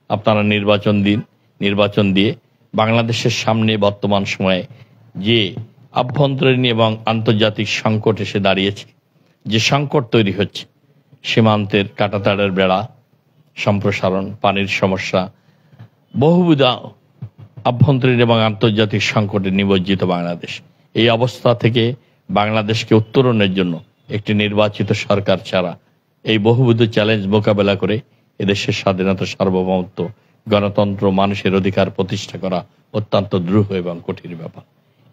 আপনারা নির্বাচন দিয়ে বাংলাদেশের সামনে বর্তমান সময়ে যে আভ্যন্তরীণ এবং আন্তর্জাতিক সংকট এসে দাঁড়িয়েছে, যে সংকট তৈরি হচ্ছে, সীমান্তের কাঁটাতারের বেড়া সম্প্রসারণ, পানির সমস্যা, বহুবিধ আভ্যন্তরীণ এবং আন্তর্জাতিক সংকটে নিমজ্জিত বাংলাদেশ, এই অবস্থা থেকে বাংলাদেশকে উত্তরণের জন্য একটি নির্বাচিত সরকার ছাড়া এই বহুবিধ চ্যালেঞ্জ মোকাবেলা করে এদেশের স্বাধীনতা, সার্বভৌমত্ব, গণতন্ত্র, মানুষের অধিকার প্রতিষ্ঠা করা অত্যন্ত দ্রুহ এবং কঠিন ব্যাপার।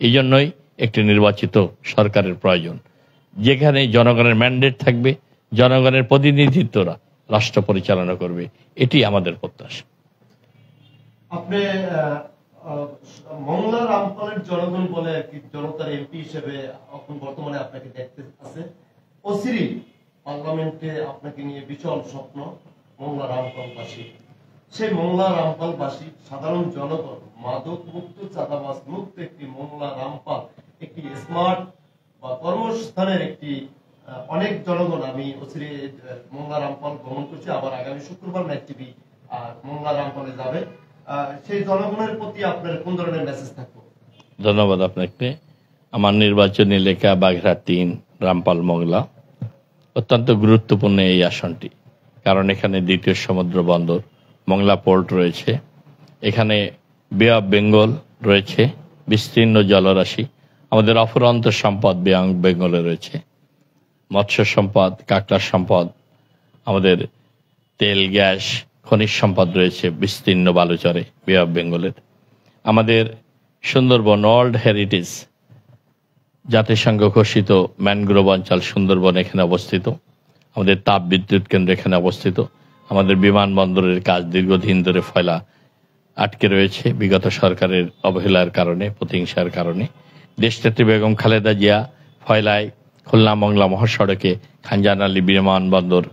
এই জন্যই একটি নির্বাচিত সরকারের প্রয়োজন, যেখানে জনগণের ম্যান্ডেট থাকবে, জনগণের প্রতিনিধিত্বরা রাষ্ট্র পরিচালনা করবে। এটি আমাদের প্রত্যাশা। আপনি মংলা রামপালের জনগণ বলে আর কি জনতার এমপি হিসেবে এখন বর্তমানে আপনাকে দেখতে আছে। অচিরেই পার্লামেন্টে আপনাকে নিয়ে বিচল স্বপ্ন মংলা রামপালবাসী। সেই মংলা রামপালবাসী সাধারণ জনগণ মাদক মুক্ত, চাঁদাবাজ মুক্ত একটি মংলা রামপাল, একটি স্মার্ট বা কর্মস্থানের একটি অনেক জনগণ আমি অচিরে মংলা রামপাল ভ্রমণ করছি। আবার আগামী শুক্রবার ম্যাচ টিভি মংলা রামপালে যাবে। সেই জনগণের প্রতি আপনার কোন ধরনের মেসেজ থাকবে? ধন্যবাদ আপনাকে। আমার নির্বাচনী এলাকা বাঘেরহাট ৩, রামপাল মংলা অত্যন্ত গুরুত্বপূর্ণ এই আসনটি, কারণ এখানে দ্বিতীয় সমুদ্র বন্দর মংলা পোর্ট রয়েছে, এখানে বে অফ বেঙ্গল রয়েছে, বিস্তীর্ণ জলরাশি, আমাদের অফুরন্ত সম্পদ বে অফ বেঙ্গলে রয়েছে, মৎস্য সম্পদ, কাঁকড়া সম্পদ, আমাদের তেল, গ্যাস, খনিজ সম্পদ রয়েছে বিস্তীর্ণ বালুচরে বে অফ বেঙ্গলের। আমাদের সুন্দরবন ওয়ার্ল্ড হেরিটেজ জাতিসংঘ ঘোষিত ম্যানগ্রোভ অঞ্চল সুন্দরবন এখানে অবস্থিত, আমাদের তাপ বিদ্যুৎ কেন্দ্র এখানে অবস্থিত। আমাদের বিমানবন্দরের কাজ দীর্ঘদিন ধরে ফয়লা আটকে রয়েছে বিগত সরকারের অবহেলার কারণে, প্রতিহিংসার কারণে। দেশনেত্রী বেগম খালেদা জিয়া ফয়লায় খুলনা মংলা মহাসড়কে খানজাহান আলী বিমানবন্দর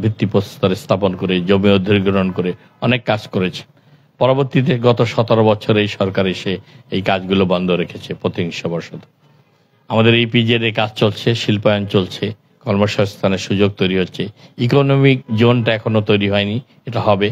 ভিত্তিপ্রস্তর স্থাপন করে, জমি অধিগ্রহণ করে অনেক কাজ করেছে। পরবর্তীতে গত 17 বছর এই সরকার এসে এই কাজগুলো বন্ধ রেখেছে প্রতিহিংসাবশত। আমাদের ইপিজেড কাজ চলছে, শিল্পায়ন চলছে, কর্মসংস্থানের সুযোগ তৈরি হচ্ছে। ইকোনমিক জোনটা এখনো তৈরি হয়নি, এটা হবে।